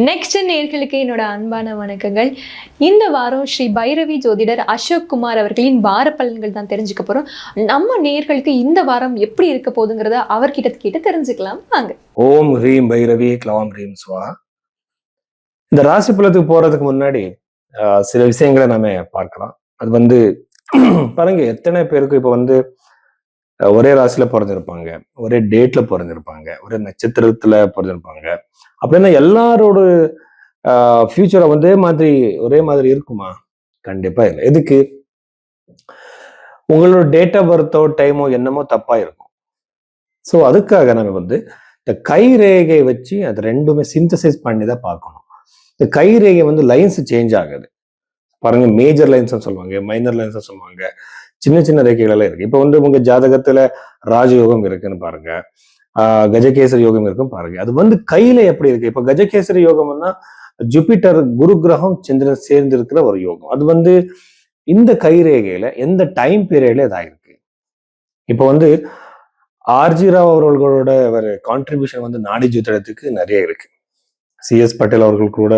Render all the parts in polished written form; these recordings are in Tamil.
நெக்ஸ்ட் நேர்களுக்கு என்னோட அன்பான வணக்கங்கள். இந்த வாரம் ஸ்ரீ பைரவி ஜோதிடர் அசோக் குமார் அவர்களின் வார பலன்கள் தான் தெரிஞ்சுக்க போறோம். நம்ம நேர்களுக்கு இந்த வாரம் எப்படி இருக்க போகுதுங்கிறத அவர்கிட்ட கேட்டு தெரிஞ்சுக்கலாம் வாங்க. ஓம் ஹ்ரீம் பைரவி க்ளவாம் ஹ்ரீம் ஸ்வா. இந்த ராசி பலத்துக்கு போறதுக்கு முன்னாடி சில விஷயங்களை நாம பார்க்கலாம். அது பாருங்க, எத்தனை பேருக்கு இப்ப ஒரே ராசியில பிறந்திருப்பாங்க, ஒரே டேட்ல பிறந்திருப்பாங்க, ஒரே நட்சத்திரத்துல பிறந்திருப்பாங்க. அப்படின்னா எல்லாரோட ஃபியூச்சரை ஒரே மாதிரி இருக்குமா? கண்டிப்பா இல்லை. எதுக்கு? உங்களோட டேட் ஆஃப் பர்த்தோ டைமோ என்னமோ தப்பா இருக்கும். ஸோ அதுக்காக நம்ம இந்த கை ரேகை வச்சு அது ரெண்டுமே சிந்தசைஸ் பண்ணி தான் பார்க்கணும். இந்த கை ரேகை லைன்ஸ் சேஞ்ச் ஆகுது. பாருங்க, மேஜர் லைன்ஸ் சொல்லுவாங்க, மைனர் லைன்ஸ் சொல்லுவாங்க, சின்ன சின்ன ரேகைகள் எல்லாம் இருக்கு. இப்போ உங்க ஜாதகத்துல ராஜயோகம் இருக்குன்னு பாருங்க, கஜகேசரி யோகம் இருக்கும் பாருங்க. அது கையில எப்படி இருக்கு? இப்ப கஜகேசரி யோகம்னா ஜூபிட்டர் குரு கிரகம் சந்திரன் சேர்ந்து இருக்கிற ஒரு யோகம். அது இந்த கைரேகையில எந்த டைம் பீரியட்ல இதாயிருக்கு. இப்போ ஆர்ஜி ராவ் அவர்களோட ஒரு கான்ட்ரிபியூஷன் நாடி ஜோதிடத்துக்கு நிறைய இருக்கு. சிஎஸ் பட்டேல் அவர்கள் கூட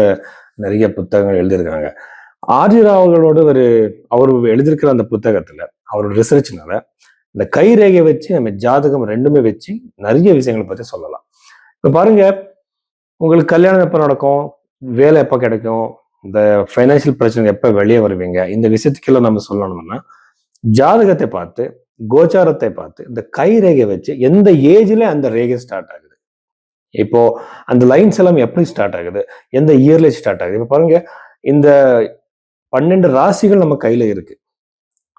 நிறைய புத்தகங்கள் எழுதியிருக்காங்க. ஆர்ஜி ராவ் அவர்களோட அவர் எழுதியிருக்கிற அந்த புத்தகத்துல அவரோட ரிசர்ச்னால இந்த கைரேகை வச்சு நம்ம ஜாதகம் ரெண்டுமே வச்சு நிறைய விஷயங்களை பத்தி சொல்லலாம். இப்ப பாருங்க, உங்களுக்கு கல்யாணம் எப்ப நடக்கும், வேலை எப்ப கிடைக்கும், இந்த பைனான்சியல் பிரச்சனை எப்ப வெளியே வருவீங்க, இந்த விஷயத்துக்கெல்லாம் நம்ம சொல்லணும்னா ஜாதகத்தை பார்த்து, கோச்சாரத்தை பார்த்து, இந்த கைரேகை வச்சு எந்த ஏஜ்ல அந்த ரேகை ஸ்டார்ட் ஆகுது, இப்போ அந்த லைன்ஸ் எல்லாம் எப்படி ஸ்டார்ட் ஆகுது, எந்த இயர்ல ஸ்டார்ட் ஆகுது. இப்ப பாருங்க, இந்த 12 ராசிகள் நம்ம கையில இருக்கு.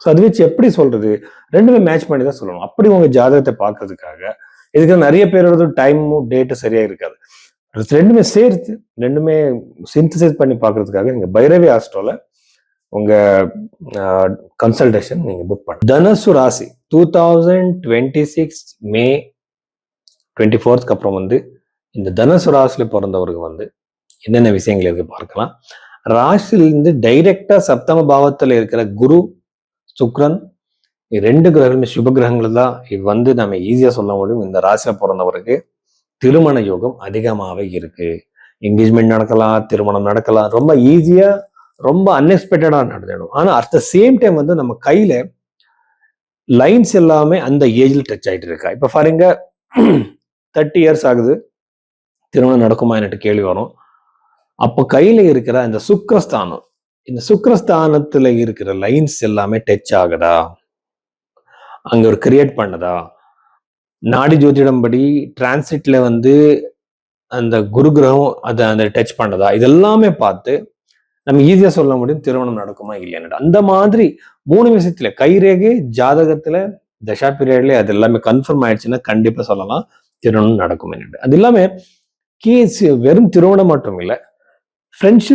ஸோ அது வச்சு எப்படி சொல்றது, ரெண்டுமே மேட்ச் பண்ணி தான் சொல்லணும். அப்படி உங்க ஜாதகத்தை பார்க்கறதுக்காக இதுக்கு நிறைய பேரோட டைமும் டேட்டும் சரியா இருக்காது. ரெண்டுமே சேர்த்து ரெண்டுமே சிந்தசைஸ் பண்ணி பார்க்கறதுக்காக நீங்க பைரவி ஆஸ்ட்ரோல உங்க கன்சல்டேஷன் நீங்க புக் பண்ண. தனுசு ராசி 2026 மே 24க்கு அப்புறம் இந்த தனுசு ராசியில பிறந்தவருக்கு என்னென்ன விஷயங்கள் இருக்கு பார்க்கலாம். ராசியிலிருந்து டைரக்டா சப்தம பாவத்துல இருக்கிற குரு சுக்ரன், ரெண்டு கிரகங்களுமே சுப கிரகங்கள் தான். இது நம்ம ஈஸியா சொல்ல முடியும். இந்த ராசியில பிறந்தவருக்கு திருமண யோகம் அதிகமாகவே இருக்கு. என்கேஜ்மெண்ட் நடக்கலாம், திருமணம் நடக்கலாம், ரொம்ப ஈஸியா, ரொம்ப அன்எக்ஸ்பெக்டடா நடந்துடும். ஆனா அட் த சேம் டைம் நம்ம கையில லைன்ஸ் எல்லாமே அந்த ஏஜ்ல டச் ஆயிட்டு இருக்கா. இப்ப பாருங்க, 30 இயர்ஸ் ஆகுது, திருமணம் நடக்குமா என்று கேள்வி வரும். அப்போ கையில இருக்கிற இந்த சுக்ரஸ்தானம், இந்த சுக்ரஸ்தானத்துல இருக்கிற லைன்ஸ் எல்லாமே டச் ஆகுதா, அங்க ஒரு கிரியேட் பண்ணதா, நாடி ஜோதிடம் படி டிரான்சிட்ல அந்த குரு கிரகம் அதை அந்த டச் பண்ணதா, இதெல்லாமே பார்த்து நம்ம ஈஸியா சொல்ல முடியும் திருமணம் நடக்குமா இல்லையா. அந்த மாதிரி 3 விஷயத்துல கைரேகை, ஜாதகத்துல, தசா பீரியட்ல அது எல்லாமே கன்ஃபார்ம் ஆயிடுச்சுன்னா கண்டிப்பா சொல்லலாம் திருமணம் நடக்கும். அது எல்லாமே கேஸ் வெறும் திருமணம் மட்டும் இல்லை, ஃப்ரெண்ட்ஸ்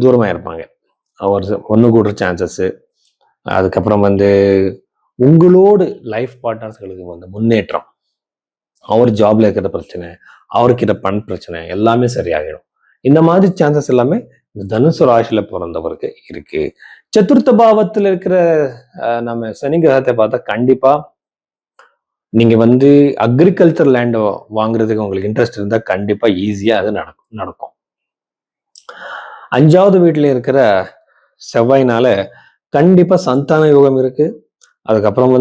தூரமா இருப்பாங்க, அவர் ஒன்று கூடுற சான்சஸ். அதுக்கப்புறம் உங்களோடு லைஃப் பார்ட்னர்ஸ்களுக்கு முன்னேற்றம், அவர் ஜாப்ல இருக்கிற பிரச்சனை, அவர்கிட்ட பண் பிரச்சனை எல்லாமே சரியாகிடும். இந்த மாதிரி சான்சஸ் எல்லாமே இந்த தனுசு ராசியில பிறந்தவருக்கு இருக்கு. சதுர்த்த பாவத்துல இருக்கிற நம்ம சனி கிரகத்தை பார்த்தா கண்டிப்பா நீங்க அக்ரிகல்ச்சர் லேண்ட் வாங்குறதுக்கு உங்களுக்கு இன்ட்ரெஸ்ட் இருந்தா கண்டிப்பா ஈஸியா அது நடக்கும். 5வது வீட்டுல இருக்கிற செவ்வாய்னால கண்டிப்பா சந்தான யோகம் இருக்கு. அதுக்கப்புறம்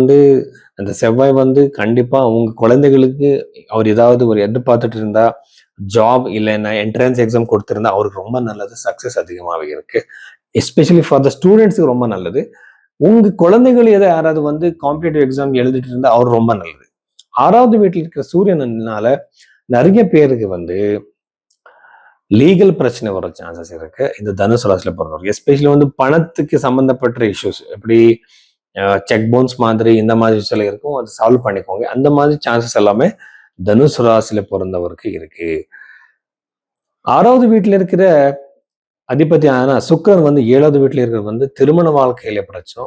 அந்த செவ்வாய் கண்டிப்பா உங்க குழந்தைகளுக்கு அவர் ஏதாவது ஒரு எதிர்பார்த்துட்டு இருந்தா, ஜாப் இல்லைன்னா என்ட்ரன்ஸ் எக்ஸாம் கொடுத்திருந்தா அவருக்கு ரொம்ப நல்லது, சக்சஸ் அதிகமாகவே இருக்கு. எஸ்பெஷலி ஃபார் த ஸ்டூடெண்ட்ஸுக்கு ரொம்ப நல்லது. உங்க குழந்தைகள் யாராவது காம்படிட்டிவ் எக்ஸாம் எழுதிட்டு இருந்தா அவர் ரொம்ப நல்லது. 6வது வீட்டில் இருக்கிற சூரியனால நிறைய பேருக்கு லீகல் பிரச்சனை வர சான்சஸ் இருக்கு இந்த தனுசு ராசியில பிறந்தவருக்கு. எஸ்பெஷலி பணத்துக்கு சம்பந்தப்பட்ட இஷ்யூஸ், எப்படி செக் பவுன்ஸ் மாதிரி இந்த மாதிரி விஷயம் இருக்கும், அதை சால்வ் பண்ணிக்கோங்க. அந்த மாதிரி சான்சஸ் எல்லாமே தனுசு ராசியில பிறந்தவருக்கு இருக்கு. 6வது வீட்டுல இருக்கிற அதிபதி சுக்கிரன் 7வது வீட்டுல இருக்கிற திருமண வாழ்க்கையில பிரச்சனை.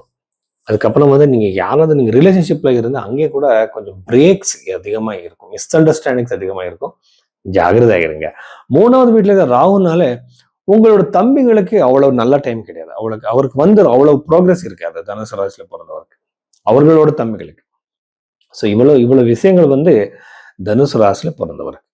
அதுக்கப்புறம் நீங்க யாராவது நீங்க ரிலேஷன்ஷிப்ல இருந்து அங்கே கூட கொஞ்சம் பிரேக்ஸ் அதிகமா இருக்கும், மிஸ் அண்டர்ஸ்டாண்டிங்ஸ் அதிகமா இருக்கும், ஜாகிரதையா இருங்க. 3வது வீட்டுல இருக்கிற ராகுனால உங்களோட தம்பிகளுக்கு அவ்வளவு நல்ல டைம் கிடையாது, அவருக்கு அவ்வளவு ப்ரோக்ரஸ் இருக்காது தனுசு ராசியில பிறந்தவருக்கு, அவர்களோட தம்பிகளுக்கு. ஸோ இவ்வளவு விஷயங்கள் தனுசு ராசியில பிறந்தவருக்கு.